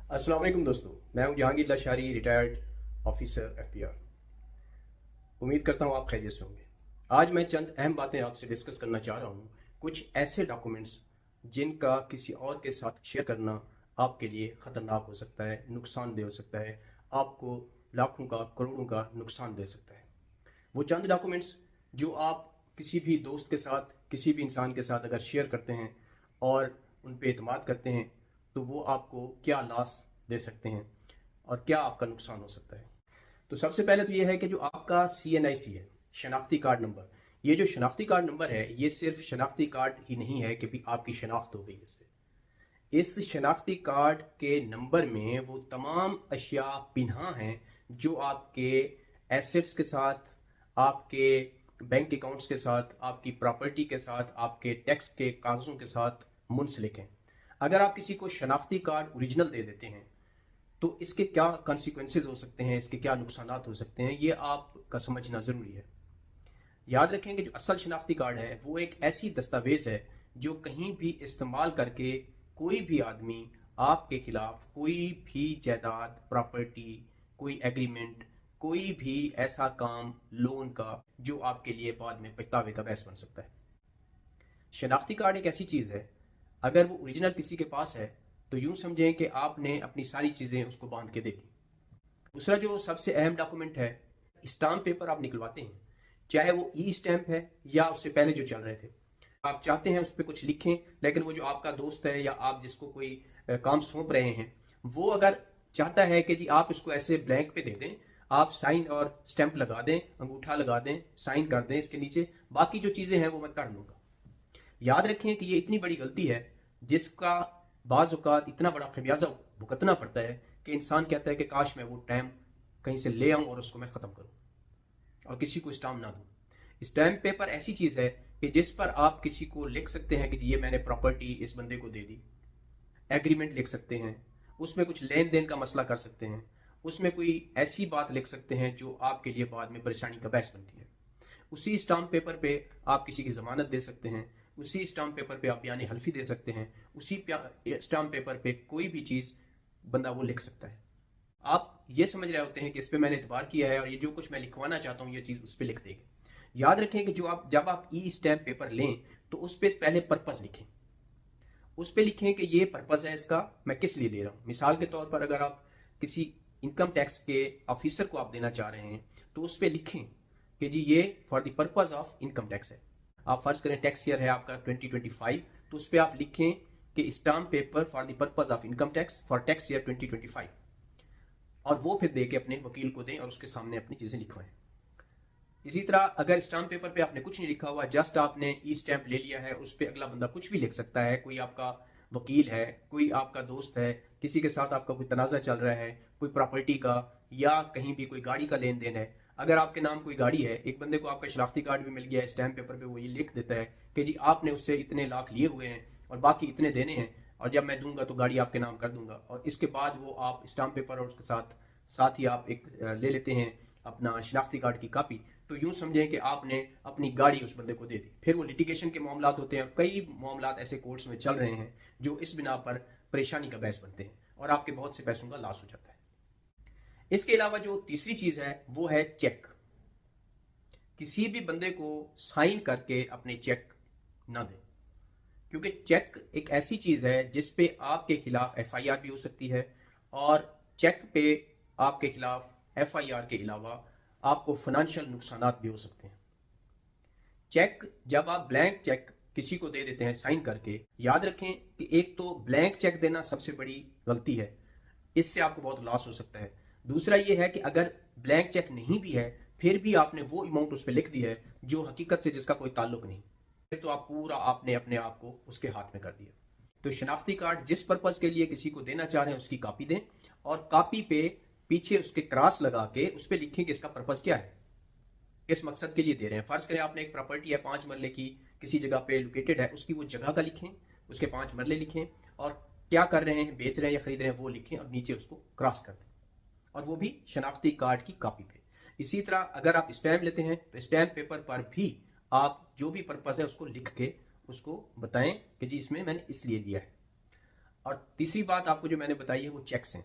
अस्सलाम वालेकुम दोस्तों, मैं हूं Jahangir Lashari, retired officer FPR. उम्मीद करता हूं आप खैरियत से होंगे। आज मैं चंद अहम बातें आपसे डिस्कस करना चाह रहा हूं। कुछ ऐसे डॉक्यूमेंट्स जिनका किसी और के साथ शेयर करना आपके लिए ख़तरनाक हो सकता है, नुकसानदेह हो सकता है, आपको लाखों का करोड़ों का नुकसान दे सकता है। वो चंद डॉक्यूमेंट्स जो आप किसी भी दोस्त के साथ, किसी भी इंसान के साथ अगर शेयर करते हैं और उन पे एतमाद करते हैं, तो वो आपको क्या लॉस दे सकते हैं और क्या आपका नुकसान हो सकता है। तो सबसे पहले तो ये है कि जो आपका CNIC है, शनाख्ती कार्ड नंबर, ये जो शनाख्ती कार्ड नंबर है, ये सिर्फ शनाख्ती कार्ड ही नहीं है कि भी आपकी शनाख्त हो गई इससे। इस शनाख्ती कार्ड के नंबर में वो तमाम अशिया पिन्हा हैं जो आपके एसेट्स के साथ, आपके बैंक अकाउंट्स के साथ, आपकी प्रॉपर्टी के साथ, आपके टैक्स के कागज़ों के साथ मुंसलिक हैं। अगर आप किसी को शनाख्ती कार्ड ओरिजिनल दे देते हैं तो इसके क्या कॉन्सिक्वेंसेज हो सकते हैं, इसके क्या नुकसान हो सकते हैं, ये आपका समझना ज़रूरी है। याद रखें कि जो असल शनाख्ती कार्ड है वो एक ऐसी दस्तावेज है जो कहीं भी इस्तेमाल करके कोई भी आदमी आपके खिलाफ कोई भी जायदाद, प्रॉपर्टी, कोई एग्रीमेंट, कोई भी ऐसा काम लोन का जो आपके लिए बाद में पछतावे का बायस बन सकता है। शनाख्ती कार्ड एक ऐसी चीज़ है, अगर वो ओरिजिनल किसी के पास है तो यूं समझें कि आपने अपनी सारी चीज़ें उसको बांध के दे दी। दूसरा जो सबसे अहम डॉक्यूमेंट है, स्टाम्प पेपर आप निकलवाते हैं, चाहे वो ई स्टैंप है या उससे पहले जो चल रहे थे। आप चाहते हैं उस पर कुछ लिखें, लेकिन वो जो आपका दोस्त है या आप जिसको कोई काम सौंप रहे हैं, वो अगर चाहता है कि जी आप इसको ऐसे ब्लैंक पे दे दें, आप साइन और स्टैंप लगा दें, अंगूठा लगा दें, साइन कर दें इसके नीचे, बाकी जो चीज़ें हैं वो मैं कर लूँगा। याद रखें कि ये इतनी बड़ी गलती है जिसका बाज़ औक़ात इतना बड़ा खमियाजा भुगतना पड़ता है कि इंसान कहता है कि काश मैं वो टाइम कहीं से ले आऊं और उसको मैं ख़त्म करूं और किसी को स्टाम्प ना दूं। स्टैम्प पेपर ऐसी चीज़ है कि जिस पर आप किसी को लिख सकते हैं कि ये मैंने प्रॉपर्टी इस बंदे को दे दी, एग्रीमेंट लिख सकते हैं, उसमें कुछ लेन देन का मसला कर सकते हैं, उसमें कोई ऐसी बात लिख सकते हैं जो आपके लिए बाद में परेशानी का बायस बनती है। उसी स्टाम्प पेपर पे आप किसी की ज़मानत दे सकते हैं, उसी स्टाम्प पेपर पे आप बयान हल्फी दे सकते हैं, उसी स्टाम्प पेपर पे कोई भी चीज़ बंदा वो लिख सकता है। आप ये समझ रहे होते हैं कि इस पे मैंने एतबार किया है और ये जो कुछ मैं लिखवाना चाहता हूँ ये चीज़ उस पर लिख देगी। याद रखें कि जब आप ई स्टैम्प पेपर लें तो उस पर पहले पर्पज़ लिखें। उस पर लिखें कि ये पर्पज़ है इसका, मैं किस लिए ले रहा हूँ। मिसाल के तौर पर अगर आप किसी इनकम टैक्स के ऑफिसर को आप देना चाह रहे हैं तो उस पर लिखें कि जी ये for the purpose of income tax है। आप फर्ज करें टैक्स ईयर है आपका 2025, तो उस पर आप लिखें कि stamp paper for the purpose of income tax for tax year 2025, और वो फिर दे के अपने वकील को दें और उसके सामने अपनी चीज़ें लिखवाएं। इसी तरह अगर स्टाम्प पेपर पे आपने कुछ नहीं लिखा हुआ, जस्ट आपने ई स्टैंप ले लिया है, उस पर अगला बंदा कुछ भी लिख सकता है। कोई आपका वकील है, कोई आपका दोस्त है, किसी के साथ आपका कोई तनाज़ा चल रहा है, कोई प्रॉपर्टी का या कहीं भी कोई गाड़ी का लेन देन है। अगर आपके नाम कोई गाड़ी है, एक बंदे को आपका शनाख्ती कार्ड भी मिल गया है, स्टैम्प पेपर पे वो ये लिख देता है कि जी आपने उससे इतने लाख लिए हुए हैं और बाकी इतने देने हैं, और जब मैं दूंगा तो गाड़ी आपके नाम कर दूंगा। और इसके बाद वो आप स्टाम्प पेपर और उसके साथ साथ ही आप एक ले लेते हैं अपना शनाख्ती कार्ड की कापी, तो यूं समझें कि आपने अपनी गाड़ी उस बंदे को दे दी। फिर वो लिटिगेशन के मामला होते हैं, कई मामला ऐसे कोर्ट्स में चल रहे हैं जो इस बिना पर परेशानी का बायस बनते हैं और आपके बहुत से पैसों का लॉस हो जाता है। इसके अलावा जो तीसरी चीज है वो है चेक। किसी भी बंदे को साइन करके अपने चेक ना दें, क्योंकि चेक एक ऐसी चीज है जिस पे आपके खिलाफ FIR भी हो सकती है, और चेक पे आपके खिलाफ FIR के अलावा आपको फाइनेंशियल नुकसान भी हो सकते हैं। चेक जब आप ब्लैंक चेक किसी को दे देते हैं साइन करके, याद रखें कि एक तो ब्लैंक चेक देना सबसे बड़ी गलती है, इससे आपको बहुत लॉस हो सकता है। दूसरा ये है कि अगर ब्लैंक चेक नहीं भी है फिर भी आपने वो अमाउंट उस पर लिख दिया है जो हकीकत से जिसका कोई ताल्लुक नहीं, फिर तो आप पूरा आपने अपने आप को उसके हाथ में कर दिया। तो शनाख्ती कार्ड जिस पर्पज के लिए किसी को देना चाह रहे हैं उसकी कॉपी दें, और कॉपी पे पीछे उसके क्रॉस लगा के उस पर लिखें कि इसका पर्पज क्या है, किस मकसद के लिए दे रहे हैं। फर्ज करें आपने एक प्रॉपर्टी है 5 मरले की, किसी जगह पे लोकेटेड है, उसकी वो जगह का लिखें, उसके 5 मरले लिखें, और क्या कर रहे हैं, बेच रहे हैं या खरीद रहे हैं वो लिखें, और नीचे उसको क्रॉस कर दें, और वो भी शनाख्ती कार्ड की कॉपी पे। इसी तरह अगर आप स्टैम्प लेते हैं तो स्टैम्प पेपर पर भी आप जो भी पर्पज है उसको लिख के उसको बताएं कि जी इसमें मैंने इसलिए लिया है। और तीसरी बात आपको जो मैंने बताई है वो चेक्स हैं।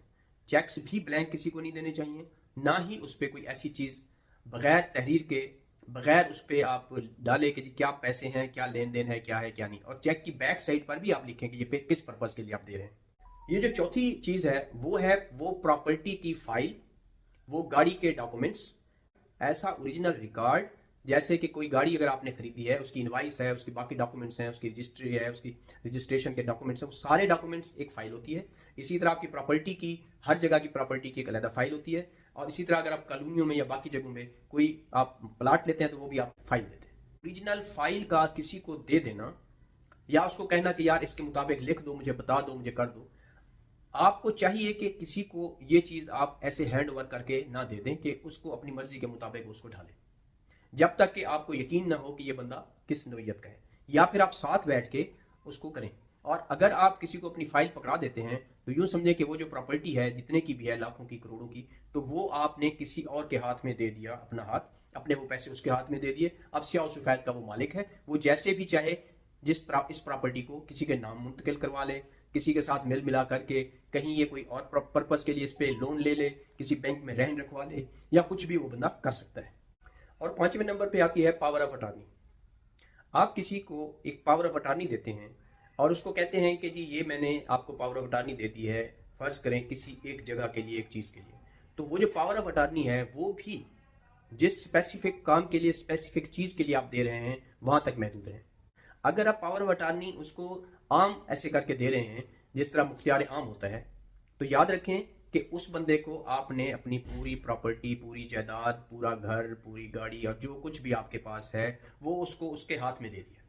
चेक्स भी ब्लैंक किसी को नहीं देने चाहिए, ना ही उस पर कोई ऐसी चीज़ बगैर तहरीर के, बगैर उस पर आप डाले कि जी क्या पैसे हैं, क्या लेन देन है, क्या है क्या नहीं। और चेक की बैक साइड पर भी आप लिखें कि ये किस पर्पज़ के लिए आप दे रहे हैं। ये जो चौथी चीज़ है वो प्रॉपर्टी की फाइल, वो गाड़ी के डॉक्यूमेंट्स, ऐसा ओरिजिनल रिकॉर्ड, जैसे कि कोई गाड़ी अगर आपने खरीदी है, उसकी इनवाइस है, उसकी बाकी डॉक्यूमेंट्स हैं, उसकी रजिस्ट्री है, उसकी रजिस्ट्रेशन के डॉक्यूमेंट्स हैं, वो सारे डॉक्यूमेंट्स एक फाइल होती है। इसी तरह आपकी प्रॉपर्टी की, हर जगह की प्रॉपर्टी की एक अलग फाइल होती है। और इसी तरह अगर आप कॉलोनियों में या बाकी जगहों में कोई आप प्लाट लेते हैं तो वो भी आप फाइल देते हैं। ओरिजिनल फाइल का किसी को दे देना या उसको कहना कि यार इसके मुताबिक लिख दो, मुझे बता दो, मुझे कर दो, आपको चाहिए कि किसी को ये चीज़ आप ऐसे हैंड ओवर करके ना दे दें कि उसको अपनी मर्जी के मुताबिक उसको ढालें, जब तक कि आपको यकीन ना हो कि ये बंदा किस नौइयत का है, या फिर आप साथ बैठ के उसको करें। और अगर आप किसी को अपनी फाइल पकड़ा देते हैं तो यूं समझें कि वो जो प्रॉपर्टी है, जितने की भी है, लाखों की, करोड़ों की, तो वो आपने किसी और के हाथ में दे दिया, अपना हाथ, अपने वो पैसे उसके हाथ में दे दिए। अब स्याह सफेद का वो मालिक है, वो जैसे भी चाहे इस प्रॉपर्टी को किसी के नाम मुंतकिल करवा ले, किसी के साथ मिल मिला करके कहीं ये कोई और पर्पज़ के लिए इस पर लोन ले ले, किसी बैंक में रहन रखवा ले, या कुछ भी वो बंदा कर सकता है। और 5वें नंबर पे आती है पावर ऑफ अटॉर्नी। आप किसी को एक पावर ऑफ अटॉर्नी देते हैं और उसको कहते हैं कि जी ये मैंने आपको पावर ऑफ अटॉर्नी दे दी है, फर्ज करें किसी एक जगह के लिए, एक चीज़ के लिए, तो वो जो पावर ऑफ अटॉर्नी है वो भी जिस स्पेसिफिक काम के लिए, स्पेसिफिक चीज़ के लिए आप दे रहे हैं वहां तक महदूद है। अगर आप पावर ऑफ अटॉर्नी उसको आम ऐसे करके दे रहे हैं जिस तरह मुख्तियार आम होता है, तो याद रखें कि उस बंदे को आपने अपनी पूरी प्रॉपर्टी, पूरी जायदाद, पूरा घर, पूरी गाड़ी और जो कुछ भी आपके पास है वो उसको उसके हाथ में दे दिया।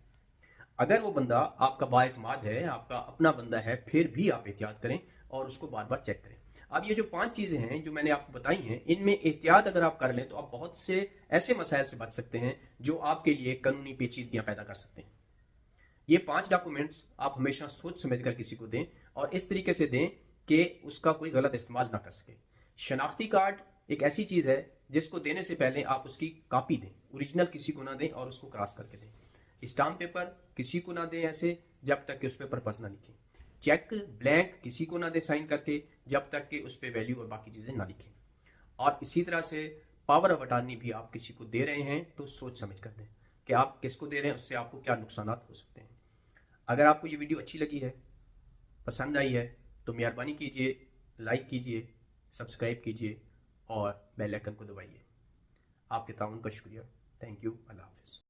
अगर वो बंदा आपका बाएतमाद है, आपका अपना बंदा है, फिर भी आप एहतियात करें और उसको बार बार चेक करें। अब ये जो 5 चीज़ें हैं जो मैंने आपको बताई हैं, इनमें एहतियात अगर आप कर लें तो आप बहुत से ऐसे मसाइल से बच सकते हैं जो आपके लिए कानूनी पेचीदगियां पैदा कर सकते हैं। ये 5 डॉक्यूमेंट्स आप हमेशा सोच समझकर किसी को दें और इस तरीके से दें कि उसका कोई गलत इस्तेमाल ना कर सके। शनाख्ती कार्ड एक ऐसी चीज़ है जिसको देने से पहले आप उसकी कॉपी दें, ओरिजिनल किसी को ना दें और उसको क्रॉस करके दें। स्टाम्प पेपर किसी को ना दें ऐसे जब तक कि उस पर पर्पज़ ना लिखें। चेक ब्लैंक किसी को ना दें साइन करके जब तक कि उस पर वैल्यू और बाकी चीज़ें ना लिखें। और इसी तरह से पावर ऑफ अटॉर्नी भी आप किसी को दे रहे हैं तो सोच समझ कर दें कि आप किसको दे रहे हैं, उससे आपको क्या नुकसान हो सकते हैं। अगर आपको ये वीडियो अच्छी लगी है, पसंद आई है, तो मेहरबानी कीजिए, लाइक कीजिए, सब्सक्राइब कीजिए और बेल आइकन को दबाइए। आपके ताउन का शुक्रिया। Thank you. अल्लाह हाफिज़।